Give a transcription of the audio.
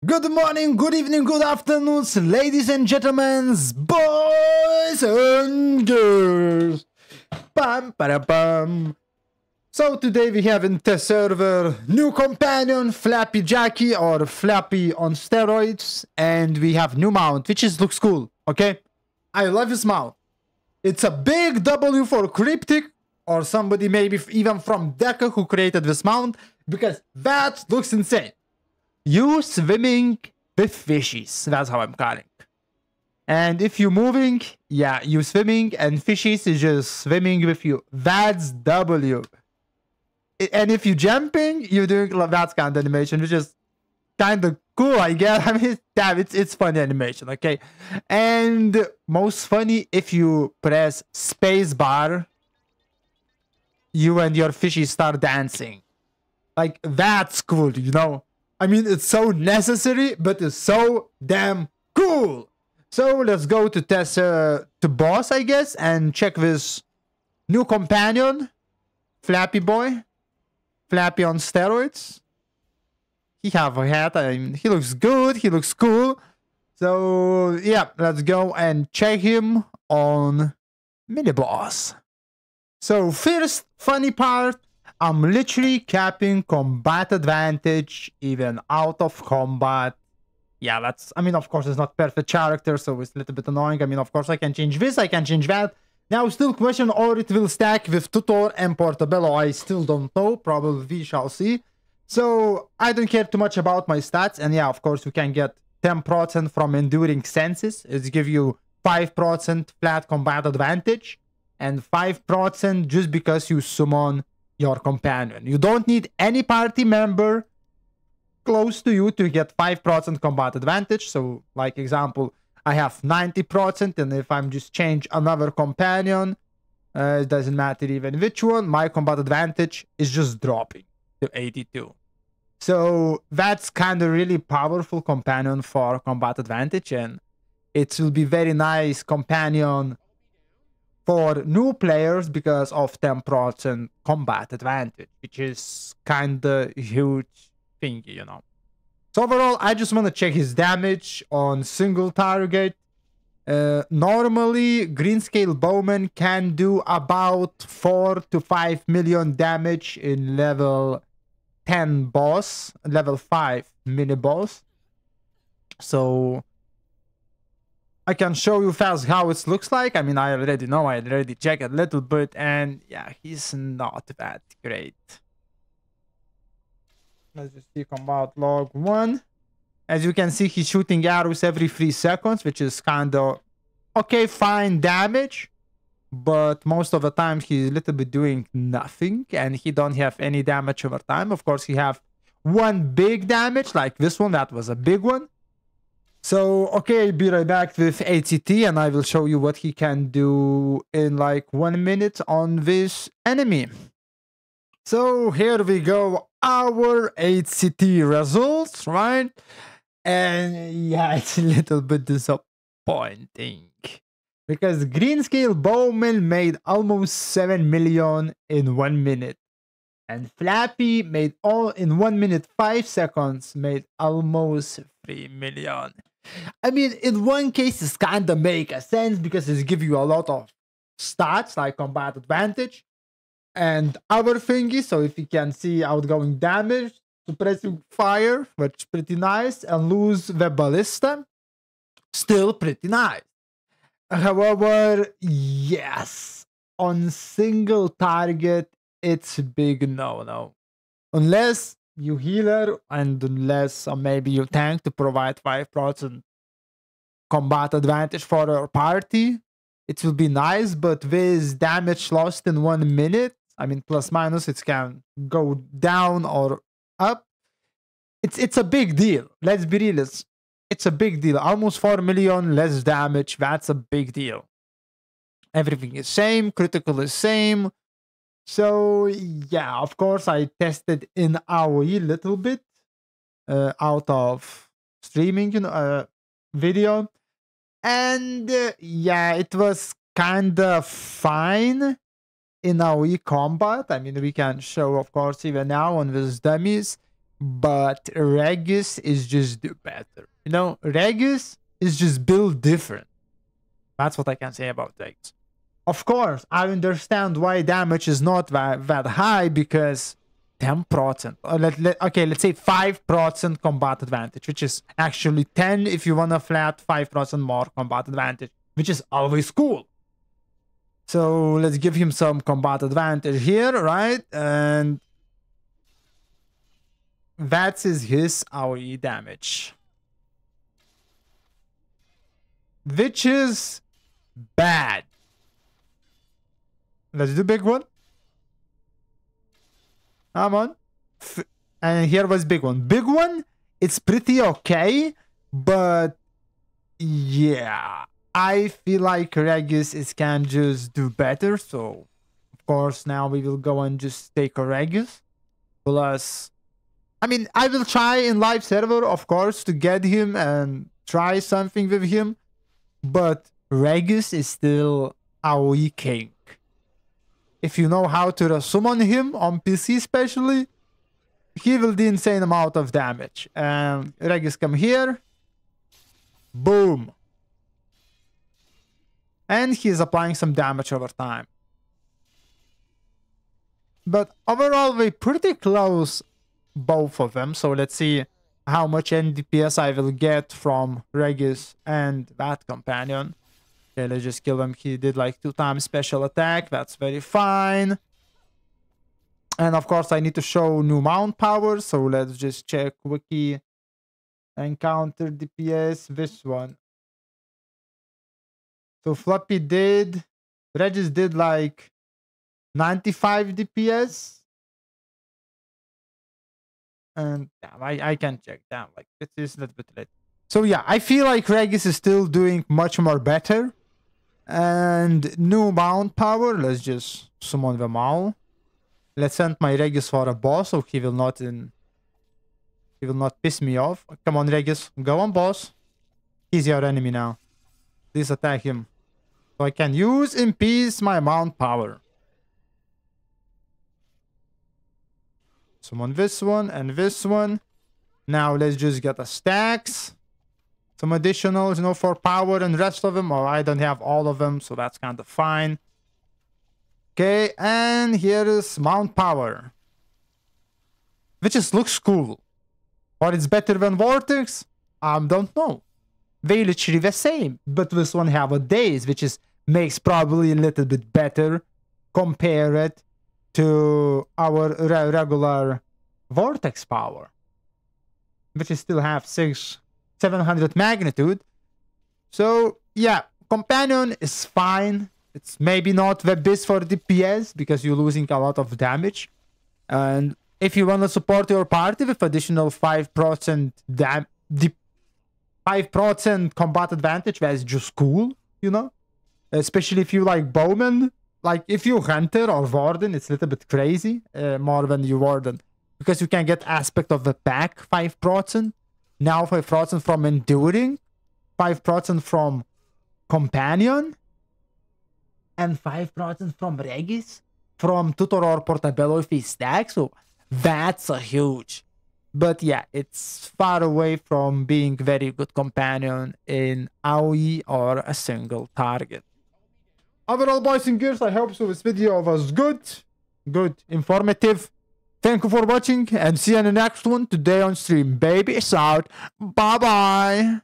Good morning, good evening, good afternoon, ladies and gentlemen, boys and girls. Bam, para, bam. So today we have in test server new companion, Flappy Jackie or Flappy on steroids, and we have new mount, which looks cool. Okay, I love this mount. It's a big W for cryptic, or somebody maybe even from Deca who created this mount, because that looks insane. You swimming with fishies. That's how I'm calling. And if you moving, yeah, you swimming and fishies is just swimming with you. That's W. And if you jumping, you're doing that kind of animation, which is kind of cool, I guess. I mean, damn, it's funny animation, okay? And most funny, if you press space bar, you and your fishies start dancing. Like, that's cool, you know? I mean, it's so necessary, but it's so damn cool. So let's go to test to boss, I guess, and check this new companion, Flappy boy, Flappy on steroids. He have a hat. I mean, he looks good. He looks cool. So yeah, let's go and check him on mini boss. So first funny part. I'm literally capping combat advantage even out of combat. Yeah, that's, I mean, of course, it's not perfect character, so it's a little bit annoying. I mean, of course, I can change this, I can change that. Now, still question, or it will stack with Tutor and Portobello. I still don't know. Probably we shall see. So, I don't care too much about my stats. And yeah, of course, you can get 10% from Enduring Senses. It's give you 5% flat combat advantage. And 5% just because you summon your companion. You don't need any party member close to you to get 5% combat advantage. So, like example, I have 90%, and if I'm just change another companion, it doesn't matter even which one, my combat advantage is just dropping to 82. So that's kind of really powerful companion for combat advantage, and it will be very nice companion for new players because of 10% combat advantage, which is kind of huge thing, you know. So overall, I just want to check his damage on single target. Normally, Greenscale Bowman can do about 4 to 5 million damage in level 10 boss, level 5 mini boss. So I can show you fast how it looks like. I mean, I already know, I already checked a little bit, and yeah, he's not that great. Let's just see combat log 1. As you can see, he's shooting arrows every 3 seconds, which is kind of okay, fine damage. But most of the time, he's a little bit doing nothing, and he don't have any damage over time. Of course, he have one big damage, like this one. That was a big one. So, okay, I'll be right back with ACT, and I will show you what he can do in like 1 minute on this enemy. So, here we go, our ACT results, right? And yeah, it's a little bit disappointing. Because Greenscale Bowman made almost 7 million in 1 minute. And Flappy made all in 1 minute 5 seconds, made almost 3 million. I mean, in one case, it's kind of make a sense because it gives you a lot of stats like combat advantage and other thingies. So if you can see outgoing damage, suppressing fire, which is pretty nice, and lose the ballista, still pretty nice. However, yes, on single target, it's a big no-no. Unless you healer and unless maybe you tank to provide 5% combat advantage for your party, it will be nice. But with damage lost in 1 minute, I mean plus minus, it can go down or up. It's a big deal. Let's be real. It's a big deal. Almost 4 million less damage. That's a big deal. Everything is same. Critical is same. So yeah, of course, I tested in AoE a little bit out of streaming, you know, video, and yeah, it was kind of fine in AoE combat. I mean, we can show, of course, even now on these dummies, but Regis is just better. You know, Regis is just built different. That's what I can say about Regis. Of course, I understand why damage is not that high, because 10%. Okay, let's say 5% combat advantage, which is actually 10 if you want a flat 5% more combat advantage, which is always cool. So let's give him some combat advantage here, right? And that is his AoE damage, which is bad. Let's do big one. Come on. And here was big one. Big one, it's pretty okay, but yeah, I feel like Regis can just do better. So of course now we will go and just take a Regis. Plus, I mean, I will try in live server, of course, to get him and try something with him, but Regis is still AoE king. If you know how to summon him on PC especially, he will do insane amount of damage. And Regis come here. Boom. And he is applying some damage over time. But overall, we're pretty close, both of them. So let's see how much NDPS I will get from Regis and that companion. Okay, let's just kill him. He did like 2 times special attack. That's very fine. And of course, I need to show new mount power. So let's just check wiki. Encounter DPS. This one. So Floppy did. Regis did like 95 DPS. And damn, I can check. Damn, like it is a little bit late. So yeah, I feel like Regis is still doing much more better. And new mount power. Let's just summon them all. Let's send my Regis for a boss, so he will not piss me off. Come on, Regis, go on, boss. He's your enemy now. Please attack him, so I can use in peace my mount power. Summon this one and this one. Now let's just get a stacks. Some additionals, you know, for power and rest of them. Or I don't have all of them, so that's kind of fine. Okay, and here is mount power, which just looks cool. Or it's better than Vortex? Don't know. They literally the same, but this one have a daze, which is makes probably a little bit better compared to our regular Vortex power, which is still have 700 magnitude. So yeah, companion is fine. It's maybe not the best for DPS because you're losing a lot of damage. And if you want to support your party with additional 5% 5% combat advantage, that's just cool, you know? Especially if you like bowman. Like if you hunter or warden, it's a little bit crazy, more than you warden. Because you can get aspect of the pack 5%. Now 5% from enduring, 5% from companion, and 5% from Regis, from tutor or portobello if he stacks. So that's a huge. But yeah, it's far away from being very good companion in AoE or a single target. Overall, boys and girls, I hope so this video was good, informative. Thank you for watching and see you in the next one today on stream. Baby, it's out. Bye bye.